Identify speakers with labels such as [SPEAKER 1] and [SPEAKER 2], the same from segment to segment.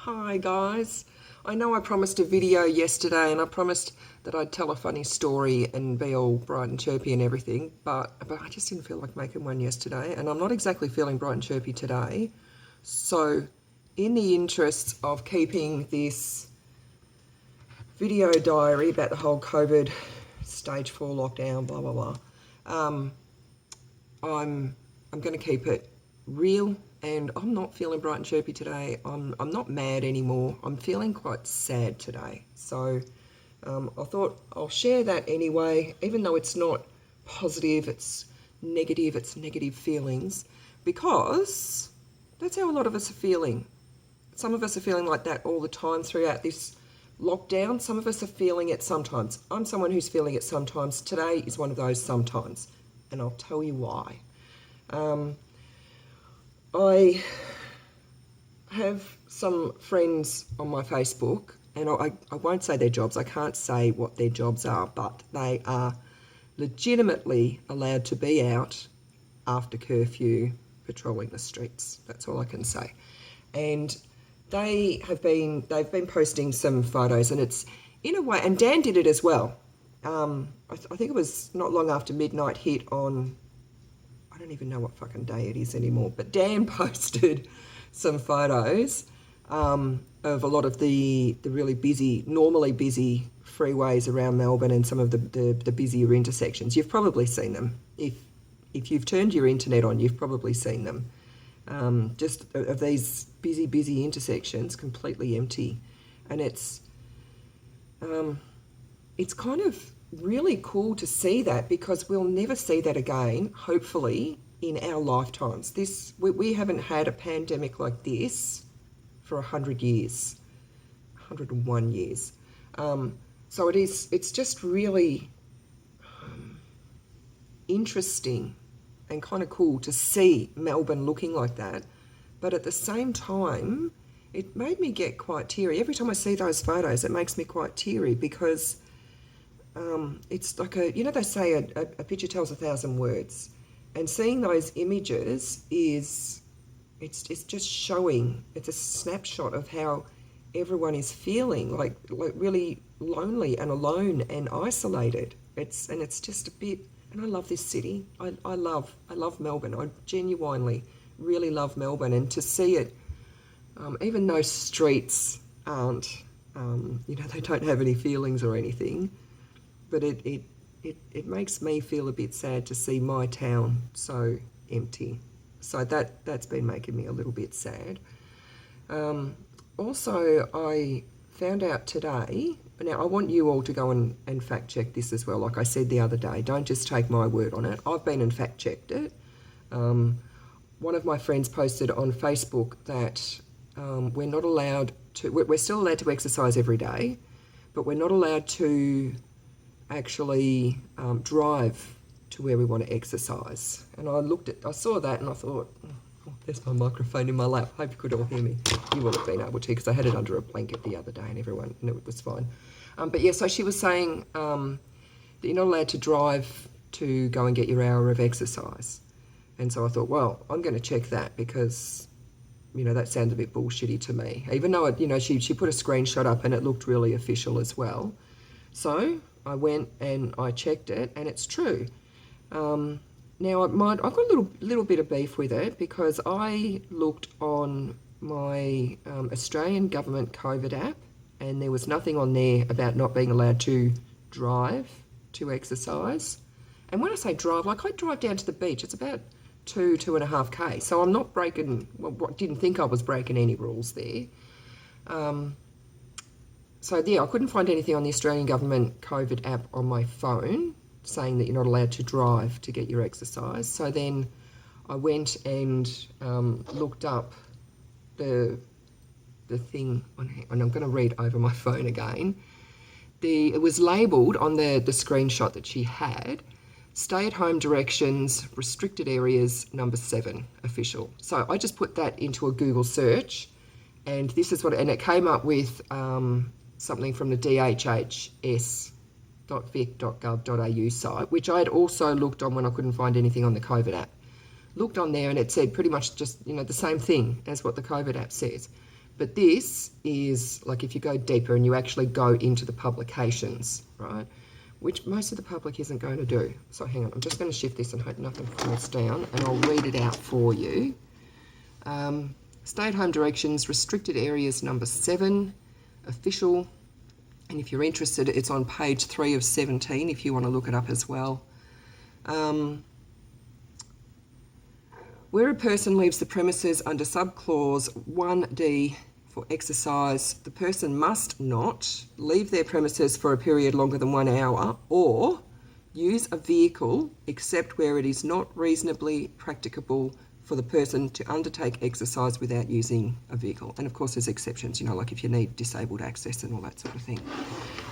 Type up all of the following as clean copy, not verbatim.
[SPEAKER 1] Hi guys, I know I promised a video yesterday and I promised that I'd tell a funny story and be all bright and chirpy and everything, but I just didn't feel like making one yesterday, and I'm not exactly feeling bright and chirpy today. So in the interests of keeping this video diary about the whole COVID stage 4 lockdown, blah blah blah, I'm going to keep it real, and I'm not feeling bright and chirpy today. I'm not mad anymore. I'm feeling quite sad today. So I thought I'll share that anyway, even though it's not positive, it's negative feelings, because that's how a lot of us are feeling. Some of us are feeling like that all the time throughout this lockdown. Some of us are feeling it sometimes. I'm someone who's feeling it sometimes. Today is one of those sometimes, and I'll tell you why. I have some friends on my Facebook, and I won't say their jobs. I can't say what their jobs are, but they are legitimately allowed to be out after curfew patrolling the streets. That's all I can say. And they've been posting some photos, and it's in a way, and Dan did it as well. I think it was not long after midnight hit on, I don't even know what fucking day it is anymore, but Dan posted some photos of a lot of the really busy, normally busy freeways around Melbourne and some of the busier intersections. You've probably seen them. If you've turned your internet on, you've probably seen them. Just of these busy intersections, completely empty. And it's kind of really cool to see that, because we'll never see that again, hopefully, in our lifetimes. We haven't had a pandemic like this for 100 years, 101 years. So it's just really interesting and kind of cool to see Melbourne looking like that. But at the same time, it made me get quite teary. Every time I see those photos, it makes me quite teary, because it's like they say a picture tells 1,000 words, and seeing those images it's just showing, it's a snapshot of how everyone is feeling, like really lonely and alone and isolated. It's just a bit, and I love this city. I love Melbourne. I genuinely really love Melbourne, and to see it, even though streets aren't, they don't have any feelings or anything, but it makes me feel a bit sad to see my town so empty. So that's been making me a little bit sad. Also, I found out today, now I want you all to go and fact check this as well. Like I said the other day, don't just take my word on it. I've been and fact checked it. One of my friends posted on Facebook that we're not allowed to, we're still allowed to exercise every day, but we're not allowed to actually drive to where we want to exercise. And I saw that and I thought, oh, there's my microphone in my lap. Hope you could all hear me. You will have been able to, because I had it under a blanket the other day and everyone knew it was fine. But yeah, so she was saying that you're not allowed to drive to go and get your hour of exercise. And so I thought, well, I'm going to check that, because that sounds a bit bullshitty to me, even though she put a screenshot up and it looked really official as well. So I went and I checked it, and it's true. Now I've got a little bit of beef with it, because I looked on my Australian government COVID app, and there was nothing on there about not being allowed to drive to exercise. And when I say drive, like I drive down to the beach, it's about 2.5 k. So I'm not breaking, didn't think I was breaking any rules there. So yeah, I couldn't find anything on the Australian government COVID app on my phone saying that you're not allowed to drive to get your exercise. So then I went and looked up the thing, and I'm going to read over my phone again. It was labelled on the screenshot that she had, stay-at-home directions, restricted areas, number 7, official. So I just put that into a Google search, and this is and it came up with something from the dhhs.vic.gov.au site, which I had also looked on when I couldn't find anything on the COVID app. Looked on there and it said pretty much just, the same thing as what the COVID app says. But this is like if you go deeper and you actually go into the publications, right? Which most of the public isn't going to do. So hang on, I'm just going to shift this and hope nothing falls down, and I'll read it out for you. Stay-at-home directions, restricted areas number 7, official. And if you're interested, it's on page 3 of 17 if you want to look it up as well. Where a person leaves the premises under subclause 1D for exercise, the person must not leave their premises for a period longer than 1 hour or use a vehicle except where it is not reasonably practicable for the person to undertake exercise without using a vehicle. And of course there's exceptions, you know, like if you need disabled access and all that sort of thing.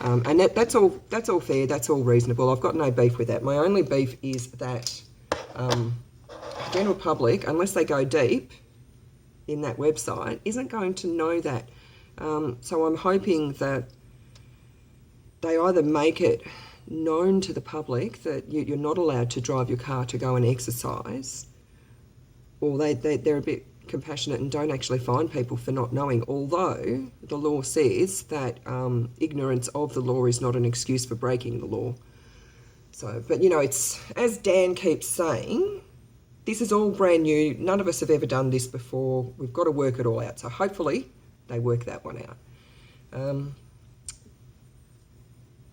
[SPEAKER 1] And that's all fair, that's all reasonable. I've got no beef with that. My only beef is that general public, unless they go deep in that website, isn't going to know that. So I'm hoping that they either make it known to the public that you're not allowed to drive your car to go and exercise, or they're a bit compassionate and don't actually fine people for not knowing, although the law says that ignorance of the law is not an excuse for breaking the law. So, but you know, it's, as Dan keeps saying, this is all brand new. None of us have ever done this before. We've got to work it all out. So hopefully they work that one out.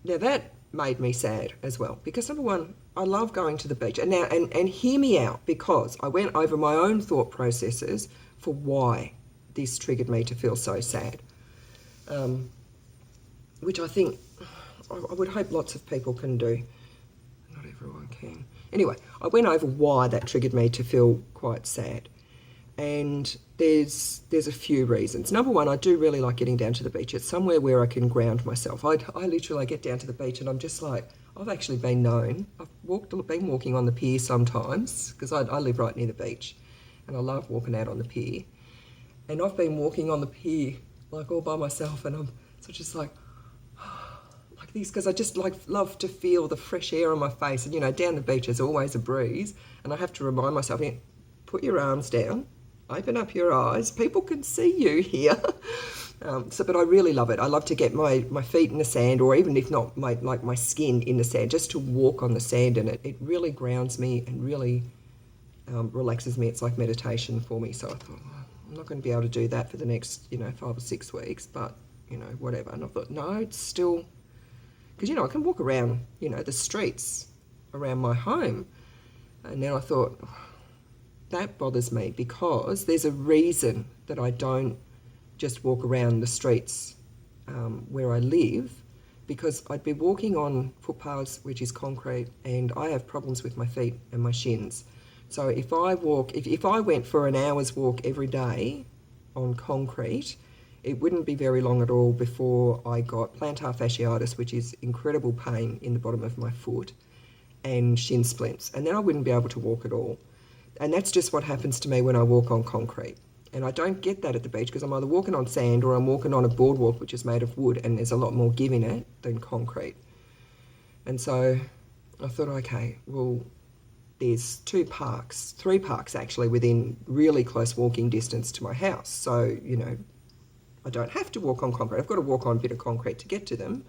[SPEAKER 1] Now that made me sad as well, because number one, I love going to the beach. And now, and hear me out, because I went over my own thought processes for why this triggered me to feel so sad. Which I think, I would hope lots of people can do. Not everyone can. Anyway, I went over why that triggered me to feel quite sad. And there's a few reasons. Number one, I do really like getting down to the beach. It's somewhere where I can ground myself. I literally get down to the beach and I'm just like, I've actually been known. I've been walking on the pier sometimes, because I live right near the beach and I love walking out on the pier. And I've been walking on the pier like all by myself, and I'm sort of just like this, because I just like love to feel the fresh air on my face. And you know, down the beach there's always a breeze, and I have to remind myself, put your arms down, open up your eyes, people can see you here. But I really love it. I love to get my feet in the sand, or even if not, my skin in the sand, just to walk on the sand, and it really grounds me and really relaxes me. It's like meditation for me. So I thought, I'm not going to be able to do that for the next 5 or 6 weeks, but whatever. And I thought, no, it's still, because I can walk around the streets around my home. And then I thought, that bothers me, because there's a reason that I don't just walk around the streets where I live, because I'd be walking on footpaths which is concrete, and I have problems with my feet and my shins. So if I went for an hour's walk every day on concrete, it wouldn't be very long at all before I got plantar fasciitis, which is incredible pain in the bottom of my foot, and shin splints, and then I wouldn't be able to walk at all. And that's just what happens to me when I walk on concrete. And I don't get that at the beach, because I'm either walking on sand or I'm walking on a boardwalk which is made of wood, and there's a lot more give in it than concrete. And so I thought, okay, well, there's 3 parks actually within really close walking distance to my house. So, I don't have to walk on concrete. I've got to walk on a bit of concrete to get to them,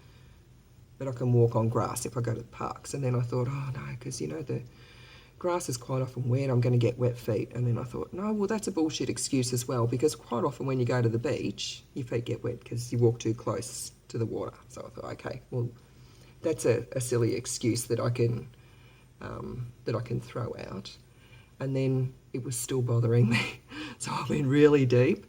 [SPEAKER 1] but I can walk on grass if I go to the parks. And then I thought, oh no, because the grass is quite often wet, I'm going to get wet feet. And then I thought, no, well, that's a bullshit excuse as well, because quite often when you go to the beach, your feet get wet because you walk too close to the water. So I thought, okay, well, that's a silly excuse that I can throw out. And then it was still bothering me. So I went really deep.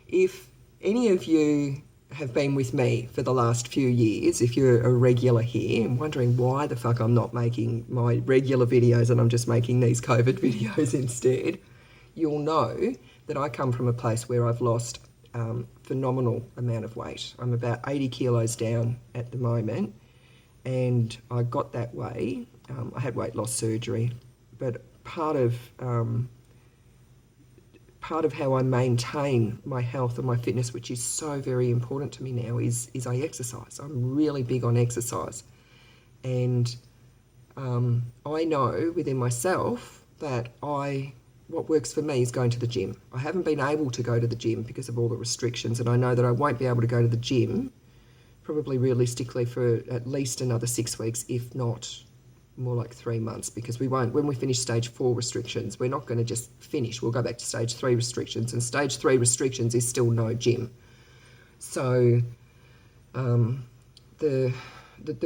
[SPEAKER 1] If any of you have been with me for the last few years, if you're a regular here and wondering why the fuck I'm not making my regular videos and I'm just making these COVID videos instead, you'll know that I come from a place where I've lost phenomenal amount of weight. I'm about 80 kilos down at the moment, and I got that way. I had weight loss surgery, but part of how I maintain my health and my fitness, which is so very important to me now, is I exercise. I'm really big on exercise. And I know within myself that I what works for me is going to the gym. I haven't been able to go to the gym because of all the restrictions, and I know that I won't be able to go to the gym probably realistically for at least another 6 weeks, if not more like 3 months, because we won't, when we finish stage 4 restrictions, we're not going to just finish. We'll go back to stage 3 restrictions, and stage 3 restrictions is still no gym. So the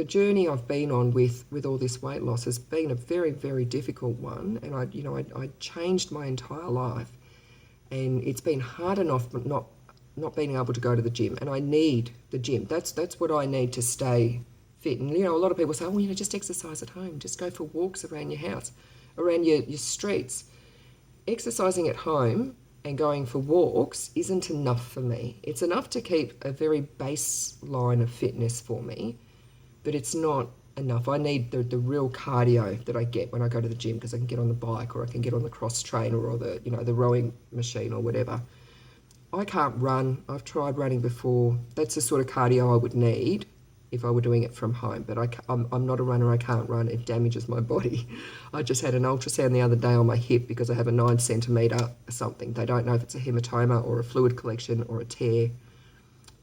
[SPEAKER 1] journey I've been on with all this weight loss has been a very, very difficult one, and I changed my entire life, and it's been hard enough not being able to go to the gym, and I need the gym. That's what I need to stay fit. And a lot of people say, well, just exercise at home, just go for walks around your house, around your streets. Exercising at home and going for walks isn't enough for me. It's enough to keep a very baseline of fitness for me, but it's not enough. I need the real cardio that I get when I go to the gym, because I can get on the bike, or I can get on the cross trainer, or the rowing machine or whatever. I can't run. I've tried running before. That's the sort of cardio I would need if I were doing it from home, but I'm not a runner. I can't run. It damages my body. I just had an ultrasound the other day on my hip because I have a 9 centimetre something. They don't know if it's a hematoma or a fluid collection or a tear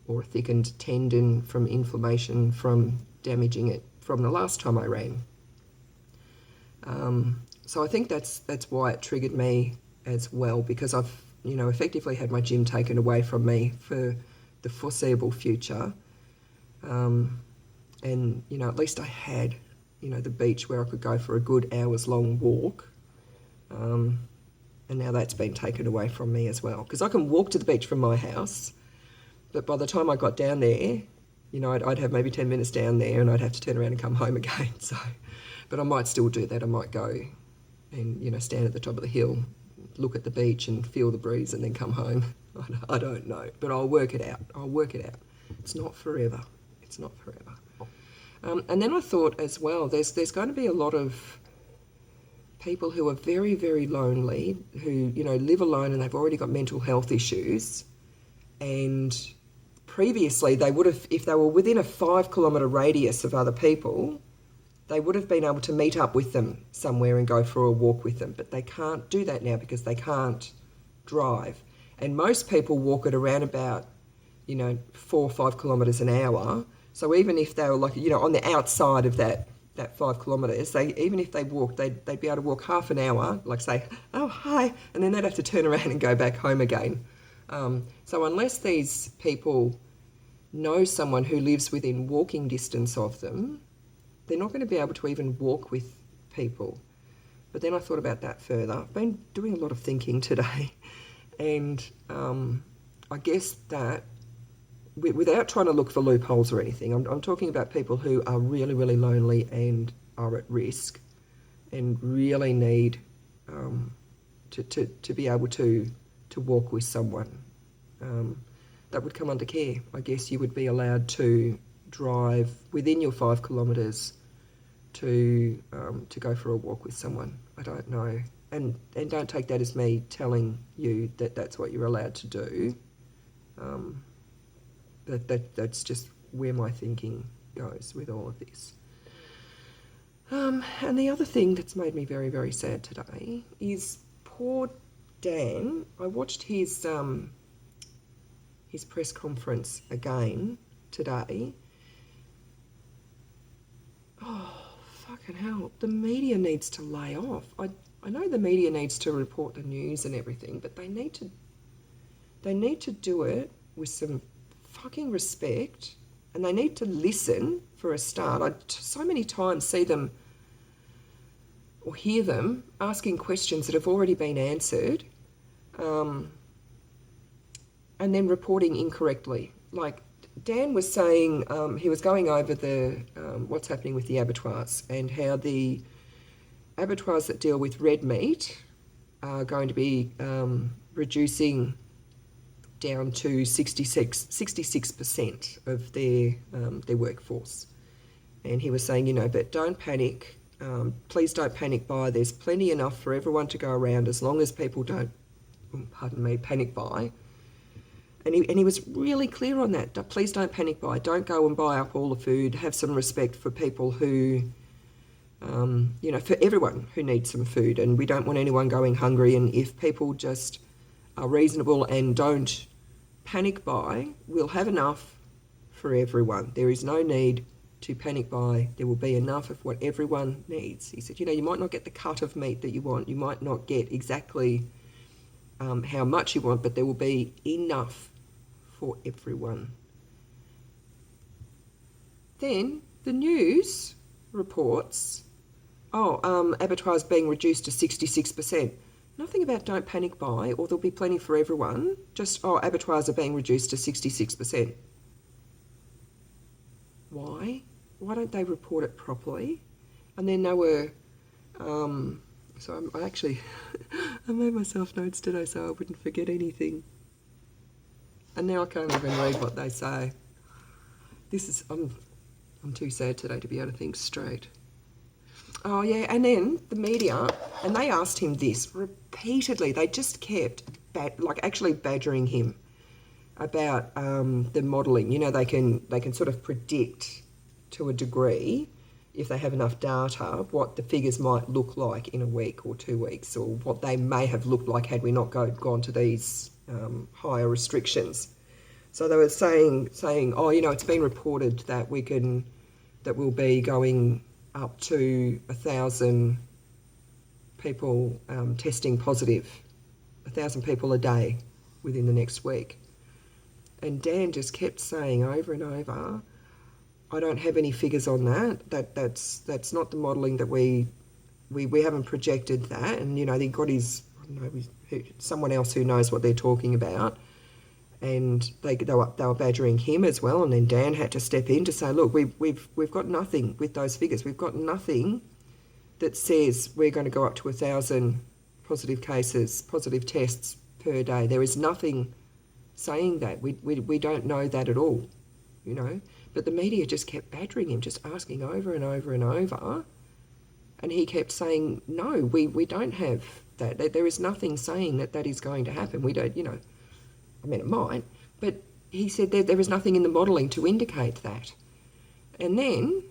[SPEAKER 1] or a thickened tendon from inflammation from damaging it from the last time I ran. So I think that's why it triggered me as well, because I've effectively had my gym taken away from me for the foreseeable future. And at least I had the beach where I could go for a good hour's long walk, and now that's been taken away from me as well, because I can walk to the beach from my house, but by the time I got down there, I'd have maybe 10 minutes down there, and I'd have to turn around and come home again. So, but I might still do that. I might go and stand at the top of the hill, look at the beach and feel the breeze, and then come home. I don't know, but I'll work it out. It's not forever. And then I thought as well, there's going to be a lot of people who are very, very lonely, who live alone, and they've already got mental health issues. And previously they would have, if they were within a 5-kilometre radius of other people, they would have been able to meet up with them somewhere and go for a walk with them. But they can't do that now because they can't drive. And most people walk at around about 4 or 5 kilometres an hour. So even if they were on the outside of that 5 kilometres, even if they walked, they'd be able to walk half an hour, say, oh, hi, and then they'd have to turn around and go back home again. So unless these people know someone who lives within walking distance of them, they're not going to be able to even walk with people. But then I thought about that further. I've been doing a lot of thinking today, and I guess that without trying to look for loopholes or anything, I'm talking about people who are really, really lonely and are at risk and really need to be able to walk with someone. That would come under care. I guess you would be allowed to drive within your 5 kilometres to go for a walk with someone. I don't know. And don't take that as me telling you that that's what you're allowed to do. That's just where my thinking goes with all of this. And the other thing that's made me very, very sad today is poor Dan. I watched his press conference again today. Oh, fucking hell. The media needs to lay off. I know the media needs to report the news and everything, but they need to do it with some fucking respect, and they need to listen for a start. I so many times see them or hear them asking questions that have already been answered, and then reporting incorrectly. Like Dan was saying, he was going over the what's happening with the abattoirs and how the abattoirs that deal with red meat are going to be reducing down to 66% of their workforce. And he was saying, but don't panic. Please don't panic buy. There's plenty enough for everyone to go around as long as people don't, panic buy. And he was really clear on that. Please don't panic buy. Don't go and buy up all the food. Have some respect for people who for everyone who needs some food, and we don't want anyone going hungry. And if people just are reasonable and don't panic buy, we'll have enough for everyone. There is no need to panic buy. There will be enough of what everyone needs. He said, you might not get the cut of meat that you want. You might not get exactly how much you want, but there will be enough for everyone. Then the news reports, abattoirs being reduced to 66%. Nothing about don't panic buy or there'll be plenty for everyone. Just, abattoirs are being reduced to 66%. Why? Why don't they report it properly? And then they were, so I actually, I made myself notes today so I wouldn't forget anything. And now I can't even read what they say. I'm too sad today to be able to think straight. Oh yeah, and then the media, and they asked him this repeatedly. They just kept actually badgering him about the modelling. They can sort of predict to a degree, if they have enough data, what the figures might look like in a week or 2 weeks, or what they may have looked like had we not gone to these higher restrictions. So they were saying, it's been reported that we'll be going up to 1,000 people testing positive, 1,000 people a day within the next week. And Dan just kept saying over and over, I don't have any figures on that. That's not the modelling that we haven't projected that. And he got someone else who knows what they're talking about. And they were badgering him as well, and then Dan had to step in to say, look, we've got nothing with those figures. We've got nothing that says we're going to go up to 1,000 positive cases, positive tests per day. There is nothing saying that. We don't know that at all, But the media just kept badgering him, just asking over and over and over, and he kept saying, no, we don't have that. There is nothing saying that is going to happen. We don't, I mean, it might, but he said there is nothing in the modelling to indicate that. And then,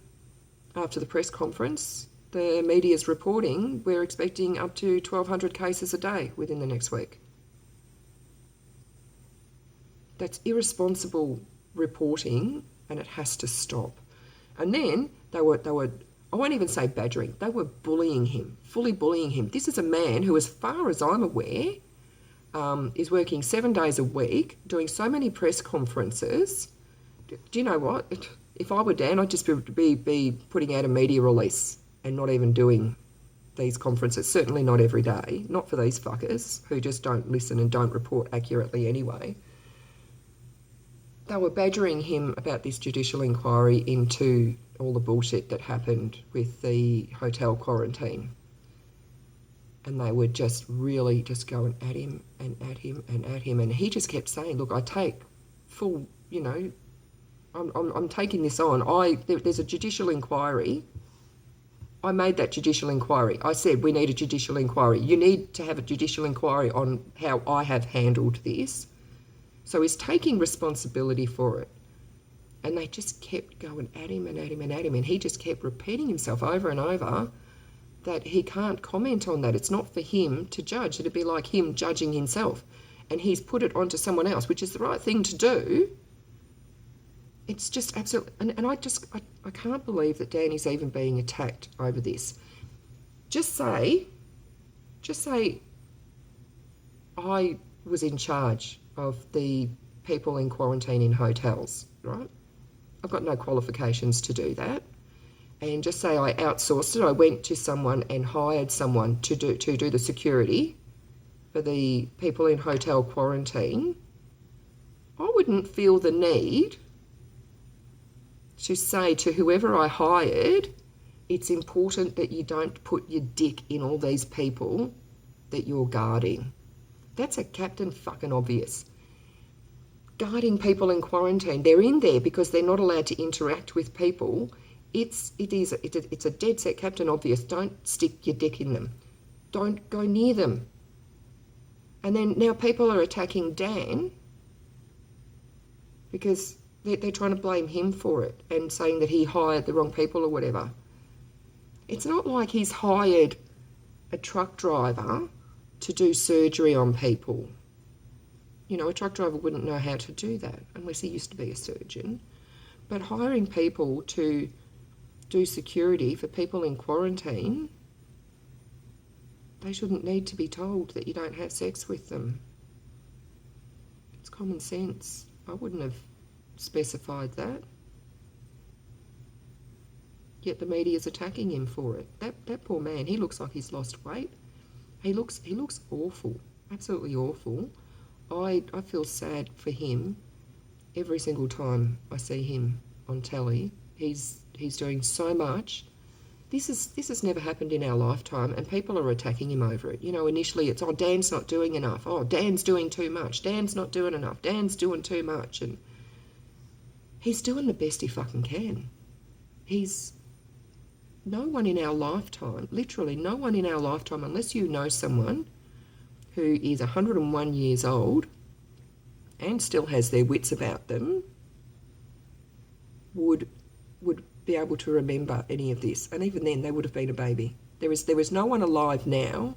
[SPEAKER 1] after the press conference, the media's reporting, we're expecting up to 1,200 cases a day within the next week. That's irresponsible reporting, and it has to stop. And then they were I won't even say badgering, they were bullying him, fully bullying him. This is a man who, as far as I'm aware, is working 7 days a week, doing so many press conferences. Do you know what? If I were Dan, I'd just be putting out a media release and not even doing these conferences. Certainly not every day. Not for these fuckers who just don't listen and don't report accurately anyway. They were badgering him about this judicial inquiry into all the bullshit that happened with the hotel quarantine. And they were just really just going at him and at him and at him. And he just kept saying, look, I take full, I'm taking this on. There's a judicial inquiry. I made that judicial inquiry. I said, we need a judicial inquiry. You need to have a judicial inquiry on how I have handled this. So he's taking responsibility for it. And they just kept going at him and at him and at him. And he just kept repeating himself over and over that he can't comment on that. It's not for him to judge. It'd be like him judging himself. And he's put it onto someone else, which is the right thing to do. It's just absolutely... And I can't believe that Danny's even being attacked over this. Just say, I was in charge of the people in quarantine in hotels, right? I've got no qualifications to do that. And just say I outsourced it. I went to someone and hired someone to do the security for the people in hotel quarantine. I wouldn't feel the need to say to whoever I hired, it's important that you don't put your dick in all these people that you're guarding. That's a captain fucking obvious. Guarding people in quarantine, they're in there because they're not allowed to interact with people. It's a dead set captain obvious. Don't stick your dick in them. Don't go near them. And then now people are attacking Dan because they're trying to blame him for it and saying that he hired the wrong people or whatever. It's not like he's hired a truck driver to do surgery on people. You know, a truck driver wouldn't know how to do that unless he used to be a surgeon. But hiring people to do security for people in quarantine, they shouldn't need to be told that you don't have sex with them. It's common sense. I wouldn't have specified that. Yet the media's attacking him for it. That poor man, he looks like he's lost weight. He looks awful, absolutely awful. I feel sad for him every single time I see him on telly. He's doing so much. This has never happened in our lifetime, and people are attacking him over it. You know, initially it's, oh, Dan's not doing enough. Oh, Dan's doing too much. Dan's not doing enough. Dan's doing too much. And he's doing the best he fucking can. No one in our lifetime, literally no one in our lifetime, unless you know someone who is 101 years old and still has their wits about them, would be able to remember any of this. And even then, they would have been a baby. There is no one alive now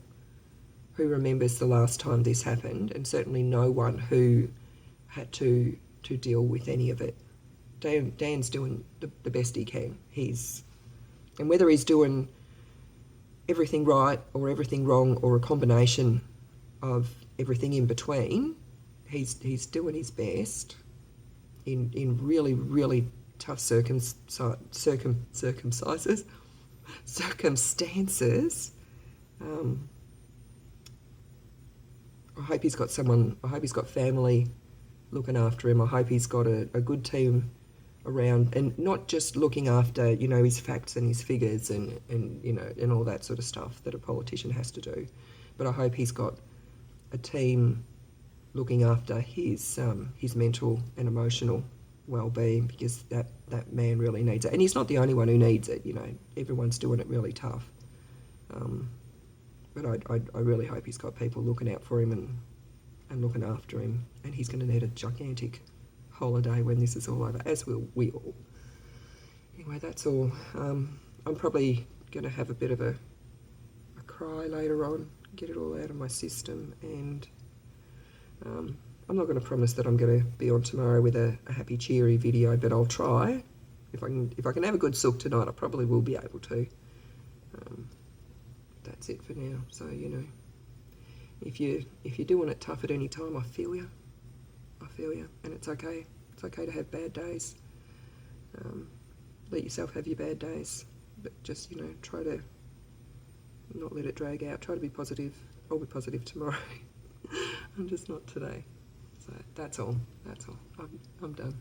[SPEAKER 1] who remembers the last time this happened, and certainly no one who had to deal with any of it. Dan's doing the best he can. And whether he's doing everything right or everything wrong or a combination of everything in between, he's doing his best in really, really tough circumstances. I hope he's got someone, I hope he's got family looking after him. I hope he's got a good team around, and not just looking after, you know, his facts and his figures and you know, and all that sort of stuff that a politician has to do. But I hope he's got a team looking after his mental and emotional well-being, because that man really needs it. And he's not the only one who needs it, you know, everyone's doing it really tough. But I really hope he's got people looking out for him and looking after him, and he's going to need a gigantic holiday when this is all over, as will we all. Anyway, that's all. I'm probably going to have a bit of a cry later on, get it all out of my system, and I'm not going to promise that I'm going to be on tomorrow with a happy, cheery video, but I'll try. If I can have a good sook tonight, I probably will be able to. That's it for now. So, you know, if you're doing it tough at any time, I feel you, and it's okay. It's okay to have bad days. Let yourself have your bad days, but just, you know, try to not let it drag out. Try to be positive. I'll be positive tomorrow. I'm just not today. So that's all. I'm done.